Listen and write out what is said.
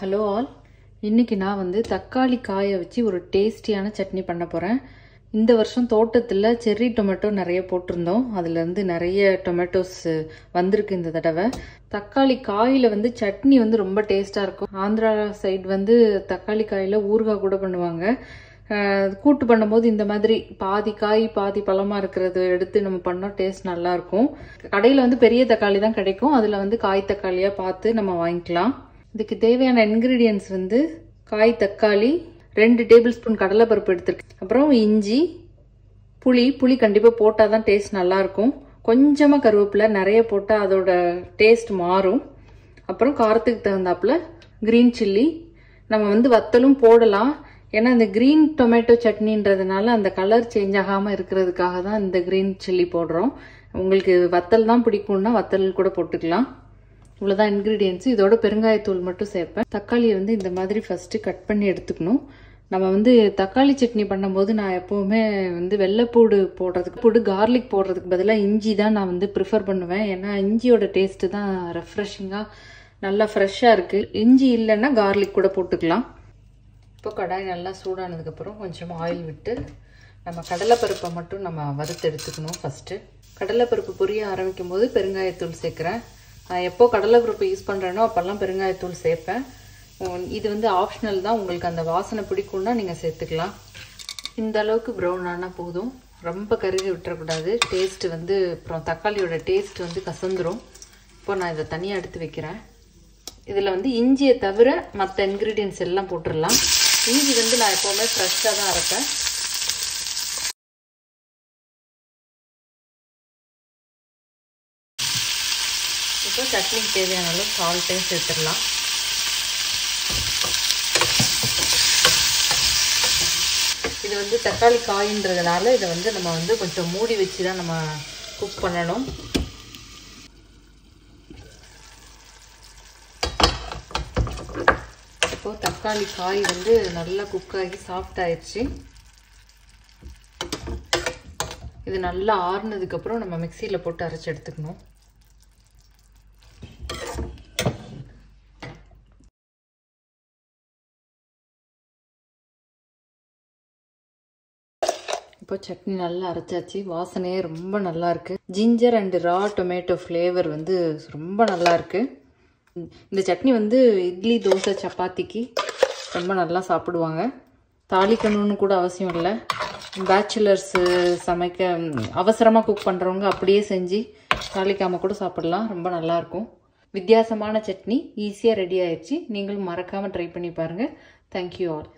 Hello all, இன்றைக்கி நான் வந்து தக்காளி காயை வச்சு ஒரு டேஸ்டியான சட்னி பண்ண போகிறேன். இந்த வருஷம் தோட்டத்தில் செர்ரி டொமேட்டோ நிறைய போட்டிருந்தோம். அதுலேருந்து நிறைய டொமேட்டோஸ் வந்திருக்கு இந்த தடவை. தக்காளி காயில் வந்து சட்னி வந்து ரொம்ப டேஸ்ட்டாக இருக்கும். ஆந்திரா சைடு வந்து தக்காளி காயில் ஊறுகாய் கூட பண்ணுவாங்க. கூட்டு பண்ணும்போது இந்த மாதிரி பாதி காய் பாதி பழமாக இருக்கிறது எடுத்து நம்ம பண்ணோம், டேஸ்ட் நல்லாயிருக்கும். கடையில் வந்து பெரிய தக்காளி தான் கிடைக்கும், அதில் வந்து காய் தக்காளியாக பார்த்து நம்ம வாங்கிக்கலாம். இதுக்கு தேவையான இன்கிரீடியன்ஸ் வந்து காய் தக்காளி, 2 டேபிள் ஸ்பூன் கடலைப்பருப்பு எடுத்துருக்கேன், அப்புறம் இஞ்சி, புளி கண்டிப்பாக போட்டால் தான் டேஸ்ட் நல்லாயிருக்கும். கொஞ்சமாக கருவேப்பிலை, நிறைய போட்டால் அதோட டேஸ்ட் மாறும். அப்புறம் காரத்துக்கு தகுந்தாப்புல க்ரீன் சில்லி. நம்ம வந்து வத்தலும் போடலாம், ஏன்னா இந்த க்ரீன் டொமேட்டோ சட்னின்றதுனால அந்த கலர் சேஞ்ச் ஆகாமல் இருக்கிறதுக்காக தான் இந்த க்ரீன் சில்லி போடுறோம். உங்களுக்கு வத்தல் தான் பிடிக்கும்னா வத்தல் கூட போட்டுக்கலாம். இவ்வளோதான் இன்க்ரீடியன்ஸ். இதோட பெருங்காயத்தூள் மட்டும் சேர்ப்பேன். தக்காளியை வந்து இந்த மாதிரி ஃபஸ்ட்டு கட் பண்ணி எடுத்துக்கணும். நம்ம வந்து தக்காளி சட்னி பண்ணும்போது நான் எப்போவுமே வந்து வெள்ளைப்பூடு போடுறதுக்கு கார்லிக் போடுறதுக்கு பதிலாக இஞ்சி தான் நான் வந்து ப்ரிஃபர் பண்ணுவேன். ஏன்னா இஞ்சியோட டேஸ்ட்டு தான் ரெஃப்ரெஷிங்காக நல்லா ஃப்ரெஷ்ஷாக இருக்குது. இஞ்சி இல்லைன்னா கார்லிக் கூட போட்டுக்கலாம். இப்போ கடாய் நல்லா சூடானதுக்கப்புறம் கொஞ்சம் ஆயில் விட்டு நம்ம கடலைப்பருப்பை மட்டும் நம்ம வறுத்து எடுத்துக்கணும். ஃபஸ்ட்டு கடலைப்பருப்பு பொரிய ஆரம்பிக்கும் போது பெருங்காயத்தூள் சேர்க்குறேன். நான் எப்போ கடலைப்பருப்பு யூஸ் பண்ணுறேனோ அப்போல்லாம் பெருங்காயத்தூள் சேர்ப்பேன். இது வந்து ஆப்ஷனல் தான், உங்களுக்கு அந்த வாசனை பிடிக்கும்னா நீங்கள் சேர்த்துக்கலாம். இந்த அளவுக்கு ப்ரௌன் ஆனால் போதும், ரொம்ப கருகி விட்டுறக்கூடாது. டேஸ்ட்டு வந்து அப்புறம் தக்காளியோட டேஸ்ட் வந்து கசந்துரும். இப்போ நான் இதை தனியாக எடுத்து வைக்கிறேன். இதில் வந்து இஞ்சியை தவிர மற்ற இன்க்ரீடியன்ஸ் எல்லாம் போட்டுடலாம். இஞ்சி வந்து நான் எப்போவுமே ஃப்ரெஷ்ஷாக தான் அரைப்பேன். இப்போ சட்னிக்கு தேவையான அளவு சால்ட்டையும் சேர்த்துடலாம். இது வந்து தக்காளி காயின்றதுனால இதை வந்து நம்ம வந்து கொஞ்சம் மூடி வச்சு தான் நம்ம குக் பண்ணணும். இப்போது தக்காளி காய் வந்து நல்லா குக் ஆகி சாஃப்ட் ஆயிடுச்சு. இது நல்லா ஆறுனதுக்கப்புறம் நம்ம மிக்சியில் போட்டு அரைச்சி எடுத்துக்கணும். இப்போ சட்னி நல்லா அரைச்சாச்சு, வாசனையே ரொம்ப நல்லா இருக்கு. Ginger and raw tomato flavour வந்து ரொம்ப நல்லா இருக்கு. இந்த சட்னி வந்து இட்லி, தோசை, சப்பாத்திக்கு ரொம்ப நல்லா சாப்பிடுவாங்க. தாளிக்கணும்னு கூட அவசியம் இல்லை. பேச்சுலர்ஸு சமைக்க அவசரமாக குக் பண்ணுறவங்க அப்படியே செஞ்சு தாளிக்காமல் கூட சாப்பிடலாம், ரொம்ப நல்லாயிருக்கும். வித்தியாசமான சட்னி ஈஸியாக ரெடி ஆயிடுச்சு. நீங்களும் மறக்காமல் ட்ரை பண்ணி பாருங்கள். Thank you all.